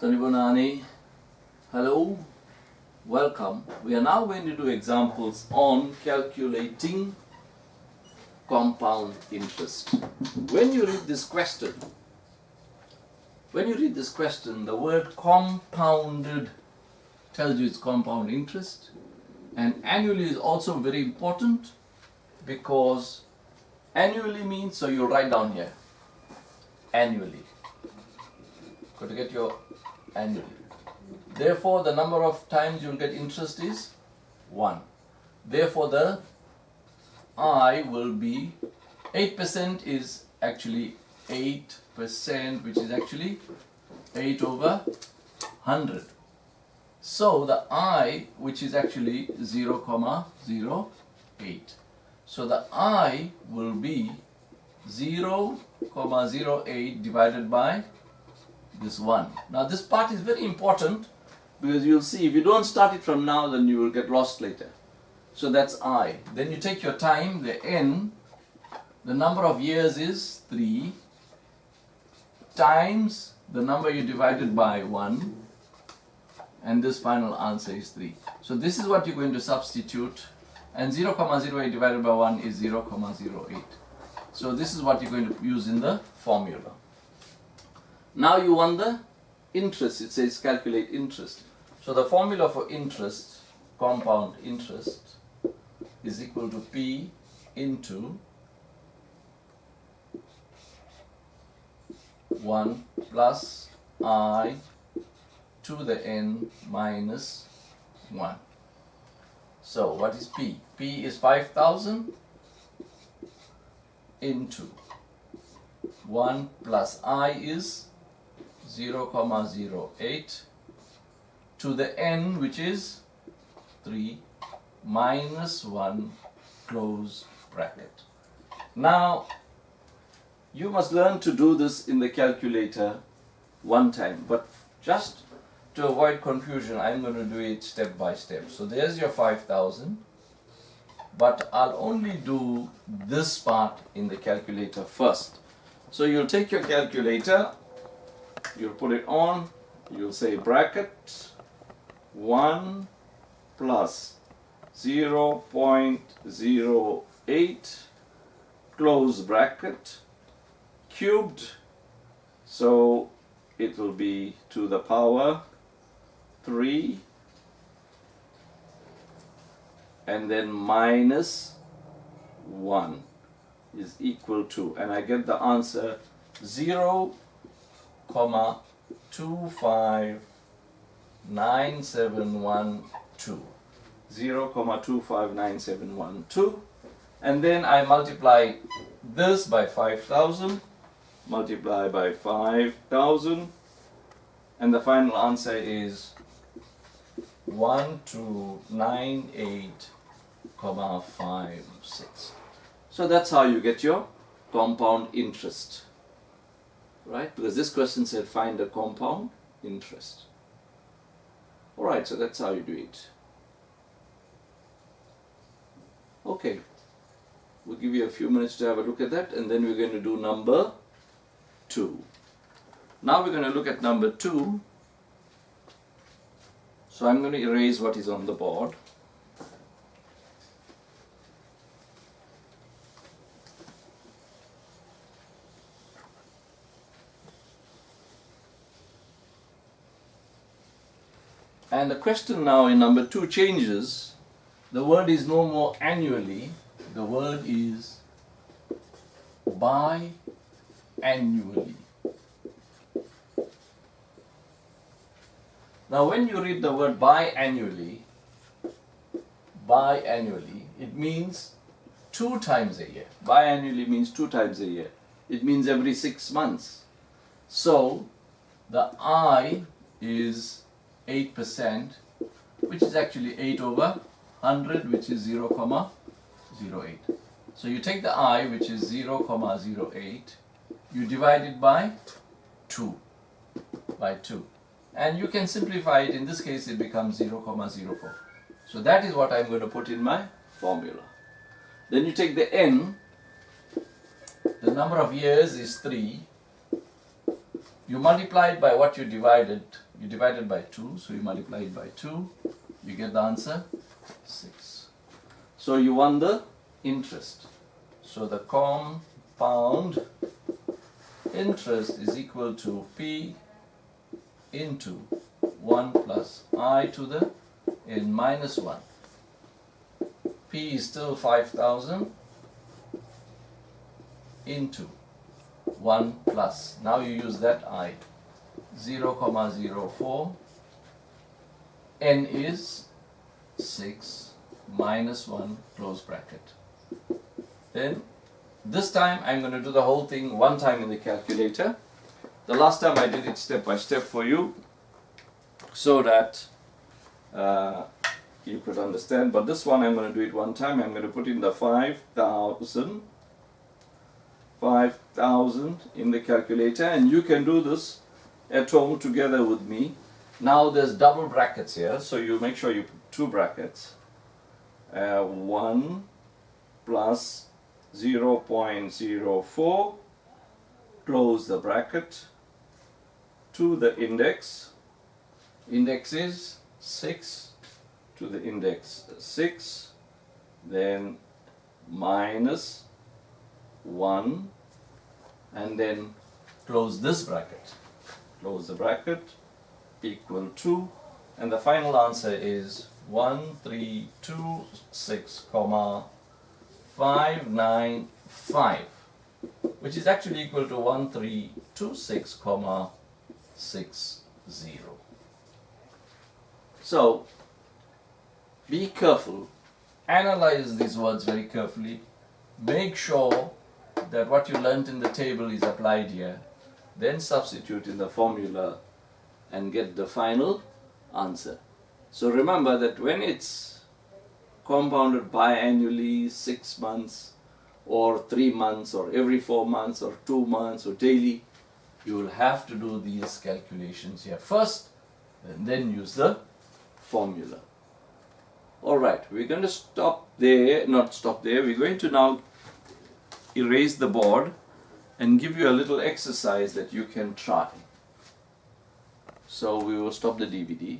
Tanibonani, hello, welcome. We are now going to do examples on calculating compound interest. When you read this question, the word compounded tells you it's compound interest, and annually is also very important because annually means, so you'll write down here, annually. Got to get your annually. Therefore, the number of times you'll get interest is 1. Therefore, the I will be 8% is actually 8%, which is actually 8 over 100. So the I, which is actually 0,08. So the I will be 0,08 divided by this 1. Now this part is very important because you'll see if you don't start it from now, then you will get lost later. So that's I. Then you take your time, the N, the number of years is 3 times the number you divided by 1, and this final answer is 3. So this is what you're going to substitute, and 0,08 divided by 1 is 0,08. So this is what you're going to use in the formula. Now you want the interest. It says calculate interest. So the formula for interest, compound interest, is equal to P into 1 plus I to the N minus 1. So what is P? P is 5,000 into 1 plus I is 0,08 to the N, which is 3 minus 1 close bracket. Now you must learn to do this in the calculator one time, but just to avoid confusion, I'm going to do it step by step. So there's your 5,000, but I'll only do this part in the calculator first. So you'll take your calculator, you'll put it on, you'll say bracket 1 plus 0.08 close bracket cubed, so it will be to the power 3 and then minus 1 is equal to, and I get the answer 0,259712. 0,259712, and then I multiply this by 5,000, multiply by 5,000, and the final answer is 1298,56. So that's how you get your compound interest, right? Because this question said find the compound interest. Alright, so that's how you do it. Okay, we'll give you a few minutes to have a look at that, and then we're going to do number 2. Now we're going to look at number 2. So I'm going to erase what is on the board. And the question now in number 2 changes. The word is no more annually, the word is biannually. Now when you read the word biannually, it means 2 times a year. Biannually means 2 times a year. It means every 6 months. So the I is 8%, which is actually 8 over 100, which is 0,08. So you take the I, which is 0,08, you divide it by 2, and you can simplify it. In this case it becomes 0,04. So that is what I'm going to put in my formula. Then you take the N, the number of years is 3, you multiply it by what you divided, You divide it by 2, so you multiply it by 2, you get the answer 6. So you want the interest. So the compound interest is equal to P into 1 plus I to the n minus 1. P is still 5,000 into 1 plus. Now you use that I. 0,04. N is 6 minus 1 close bracket. Then this time I'm going to do the whole thing one time in the calculator. The last time I did it step by step for you so that you could understand, but this one I'm going to do it one time. I'm going to put in the 5,000 in the calculator, and you can do this at home together with me. Now there's double brackets here, so you make sure you put 2 brackets. 1 plus 0.04, close the bracket, to the index. Index is 6, to the index 6, then minus 1, and then close this bracket. Close the bracket, equal to, and the final answer is 1326,595, which is actually equal to 1326,60. So be careful, analyze these words very carefully, make sure that what you learnt in the table is applied here, then substitute in the formula and get the final answer. So remember that when it's compounded biannually, 6 months or 3 months or every 4 months or 2 months or daily, you will have to do these calculations here first and then use the formula. Alright, we're going to stop there, not stop there, we're going to now erase the board and give you a little exercise that you can try. So we will stop the DVD.